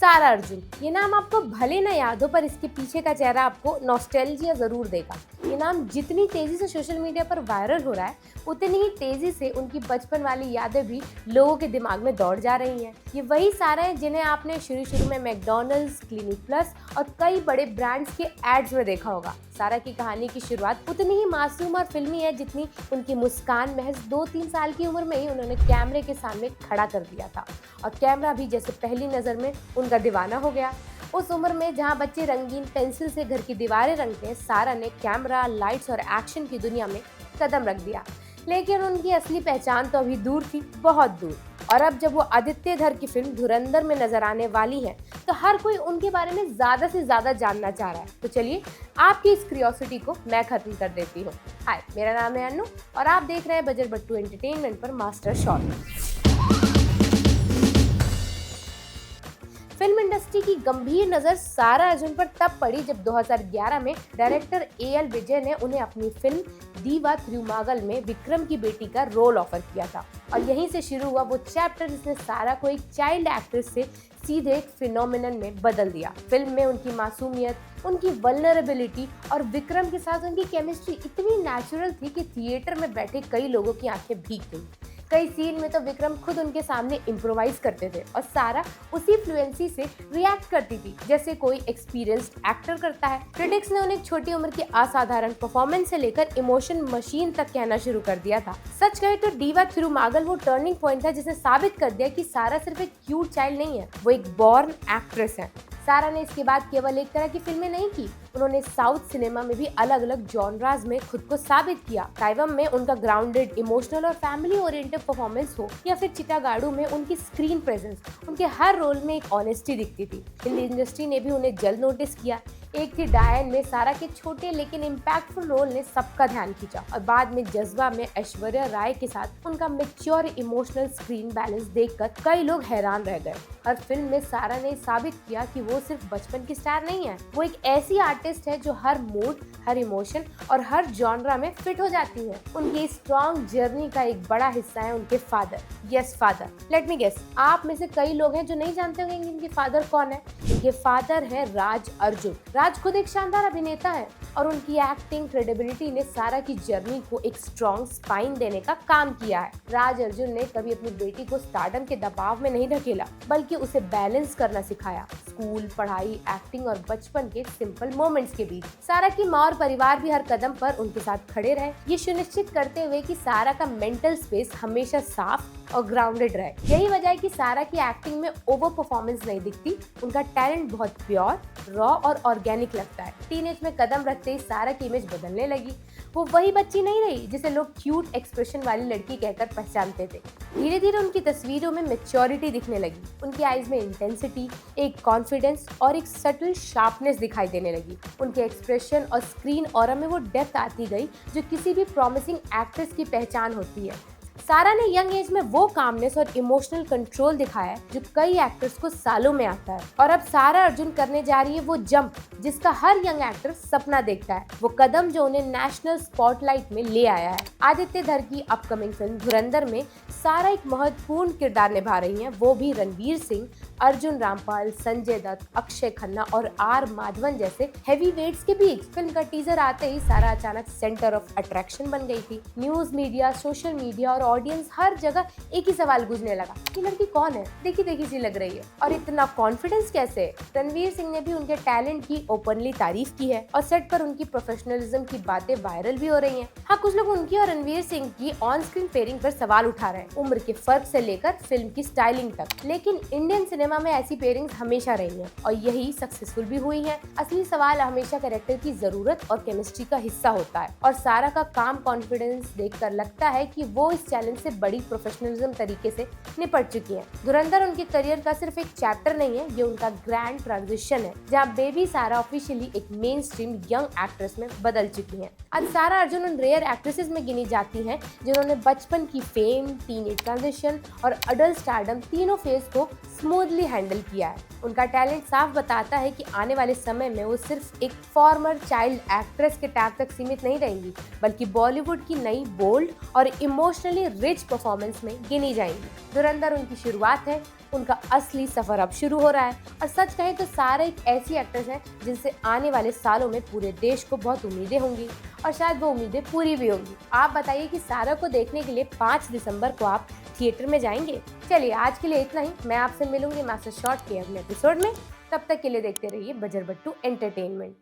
सारा अर्जुन। ये नाम आपको भले ना याद हो, पर इसके पीछे का चेहरा आपको नॉस्टैल्जिया जरूर देगा। ये नाम जितनी तेजी से सोशल मीडिया पर वायरल हो रहा है, उतनी ही तेजी से उनकी बचपन वाली यादें भी लोगों के दिमाग में दौड़ जा रही हैं। ये वही सारा है जिन्हें आपने शुरू में मैकडॉनल्ड्स, क्लिनिक प्लस और कई बड़े ब्रांड्स के एड्स में देखा होगा। सारा की कहानी की शुरुआत उतनी ही मासूम और फिल्मी है जितनी उनकी मुस्कान। महज 2-3 साल की उम्र में ही उन्होंने कैमरे के सामने खड़ा कर दिया था और कैमरा भी जैसे पहली नजर में उनका दीवाना हो गया। उस उम्र में जहां बच्चे रंगीन पेंसिल से घर की दीवारें रंगते हैं, सारा ने कैमरा, लाइट्स और एक्शन की दुनिया में कदम रख दिया। लेकिन उनकी असली पहचान तो अभी दूर थी, बहुत दूर। और अब जब वो आदित्य धर की फिल्म धुरंधर में नजर आने वाली है, तो हर कोई उनके बारे में ज्यादा से ज्यादा जानना चाह रहा है। तो चलिए आपकी इस क्यूरियोसिटी को मैं खत्म कर देती हूँ। हाय, मेरा नाम है अन्नू और आप देख रहे हैं बजर बट्टू एंटरटेनमेंट पर मास्टर शॉट। फिल्म इंडस्ट्री की गंभीर नजर सारा अर्जुन पर तब पड़ी जब 2011 में डायरेक्टर AL विजय ने उन्हें अपनी फिल्म दीवा थिरुमागल में विक्रम की बेटी का रोल ऑफर किया था। और यहीं से शुरू हुआ वो चैप्टर जिसने सारा को एक चाइल्ड एक्ट्रेस से सीधे एक फिनोमिनन में बदल दिया। फिल्म में उनकी मासूमियत, उनकी वल्नरेबिलिटी और विक्रम के साथ उनकी केमिस्ट्री इतनी नेचुरल थी कि थिएटर में बैठे कई लोगों की आंखें भीग गईं। कई सीन में तो विक्रम खुद उनके सामने इम्प्रोवाइज करते थे और सारा उसी फ्लुएंसी से रिएक्ट करती थी जैसे कोई एक्सपीरियंस्ड एक्टर करता है। क्रिटिक्स ने उन्हें छोटी उम्र की असाधारण परफॉर्मेंस से लेकर इमोशन मशीन तक कहना शुरू कर दिया था। सच कहे तो दीवा थिरुमागल वो टर्निंग पॉइंट था जिसने साबित कर दिया कि सारा सिर्फ एक क्यूट चाइल्ड नहीं है, वो एक बॉर्न एक्ट्रेस है। सारा ने इसके बाद केवल एक तरह की फिल्में नहीं की, उन्होंने साउथ सिनेमा में भी अलग अलग जॉनराज में खुद को साबित किया। काइवम में उनका ग्राउंडेड, इमोशनल और फैमिली ओरिएंटेड परफॉर्मेंस हो या फिर चिटागाडू में उनकी स्क्रीन प्रेजेंस, उनके हर रोल में एक ऑनेस्टी दिखती थी। हिंदी इंडस्ट्री ने भी उन्हें जल्द नोटिस किया। एक थी डायन में सारा के छोटे लेकिन इम्पैक्टफुल रोल ने सबका ध्यान खींचा और बाद में जज्बा में ऐश्वर्या राय के साथ उनका मैच्योर इमोशनल स्क्रीन बैलेंस देखकर कई लोग हैरान रह गए। हर फिल्म में सारा ने साबित किया कि वो सिर्फ बचपन की स्टार नहीं है, वो एक ऐसी आर्टिस्ट है जो हर मूड, हर इमोशन और हर जॉनरा में फिट हो जाती है। उनकी स्ट्रॉन्ग जर्नी का एक बड़ा हिस्सा है उनके father. Yes, father. Let me guess, आप में से कई लोग हैं जो नहीं जानते होंगे कि इनके फादर कौन है। इनके फादर है राज अर्जुन। राज खुद एक शानदार अभिनेता है और उनकी एक्टिंग क्रेडिबिलिटी ने सारा की जर्नी को एक स्ट्रॉन्ग स्पाइन देने का काम किया है। राज अर्जुन ने कभी अपनी बेटी को स्टारडम के दबाव में नहीं धकेला, बल्कि उसे बैलेंस करना सिखाया, स्कूल, पढ़ाई, एक्टिंग और बचपन के सिंपल मोमेंट्स के बीच। सारा की माँ और परिवार भी हर कदम पर उनके साथ खड़े रहे, ये सुनिश्चित करते हुए कि सारा का मेंटल स्पेस हमेशा साफ और ग्राउंडेड रहे। यही वजह है कि सारा की एक्टिंग में ओवर परफॉर्मेंस नहीं दिखती, उनका टैलेंट बहुत प्योर, रॉ और ऑर्गेनिक लगता है। टीनेज में कदम रखते ही सारा की इमेज बदलने लगी। वो वही बच्ची नहीं रही जिसे लोग क्यूट एक्सप्रेशन वाली लड़की कहकर पहचानते थे। धीरे धीरे उनकी तस्वीरों में मैच्योरिटी दिखने लगी, उनकी आईज में इंटेंसिटी, एक कॉन्फिडेंस और एक सटल शार्पनेस दिखाई देने लगी। उनके एक्सप्रेशन और स्क्रीन ऑरा में वो डेप्थ आती गई जो किसी भी प्रॉमिसिंग एक्ट्रेस की पहचान होती है। सारा ने यंग एज में वो कामनेस और इमोशनल कंट्रोल दिखाया है जो कई एक्टर्स को सालों में आता है। और अब सारा अर्जुन करने जा रही है वो जंप जिसका हर यंग एक्टर सपना देखता है, वो कदम जो उन्हें नेशनल स्पॉटलाइट में ले आया है। आदित्य धर की अपकमिंग फिल्म धुरंधर में सारा एक महत्वपूर्ण किरदार निभा रही हैं, वो भी रणवीर सिंह, अर्जुन रामपाल, संजय दत्त, अक्षय खन्ना और R माधवन जैसे हैवी वेट्स के बीच। फिल्म का टीजर आते ही सारा अचानक सेंटर ऑफ अट्रैक्शन बन गई थी। न्यूज मीडिया, सोशल मीडिया और ऑडियंस हर जगह एक ही सवाल गूंजने लगा, ये लड़की कौन है, देखी देखी सी लग रही है और इतना कॉन्फिडेंस कैसे। रणवीर सिंह ने भी उनके टैलेंट की ओपनली तारीफ की है और सेट पर उनकी प्रोफेशनलिज्म की बातें वायरल भी हो रही हैं। हाँ, कुछ लोग उनकी और रणवीर सिंह की ऑन स्क्रीन पेयरिंग पर सवाल उठा रहे हैं, उम्र के फर्क से लेकर फिल्म की स्टाइलिंग तक। लेकिन इंडियन सिनेमा में ऐसी पेयरिंग्स हमेशा रही हैं और यही सक्सेसफुल भी हुई हैं। असली सवाल हमेशा कैरेक्टर की जरूरत और केमिस्ट्री का हिस्सा होता है और सारा का काम कॉन्फिडेंस देखकर लगता है कि वो इस चैलेंज से बड़ी प्रोफेशनलिज्म तरीके से निपट चुकी हैं। धुरंधर उनके करियर का सिर्फ एक चैप्टर नहीं है, ये उनका ग्रैंड ट्रांजिशन है जहाँ बेबी सारा ऑफिशियली एक मेन स्ट्रीम यंग एक्ट्रेस में बदल चुकी हैं। आज सारा अर्जुन उन रेयर एक्ट्रेसेस में गिनी जाती हैं जिन्होंने बचपन की फेम, टीनेज ट्रांजिशन और अडल्ट स्टारडम तीनों फेज को स्मूथली हैंडल किया है। उनका टैलेंट साफ बताता है कि आने वाले समय में वो सिर्फ एक फॉर्मर चाइल्ड एक्ट्रेस के टैग तक सीमित नहीं रहेंगी, बल्कि बॉलीवुड की नई बोल्ड और इमोशनली रिच परफॉर्मेंस में गिनी जाएंगी। धुरंधर उनकी शुरुआत है, उनका असली सफर अब शुरू हो रहा है। और सच कहें तो सारा एक ऐसी एक्ट्रेस है जिनसे आने वाले सालों में पूरे देश को बहुत उम्मीदें होंगी और शायद वो उम्मीदें पूरी भी होंगी। आप बताइए कि सारा को देखने के लिए 5 दिसंबर को आप थिएटर में जाएंगे? चलिए आज के लिए इतना ही। मैं आपसे मिलूंगी मास्टर शॉट के अगले एपिसोड में। तब तक के लिए देखते रहिए बजरबट्टू एंटरटेनमेंट।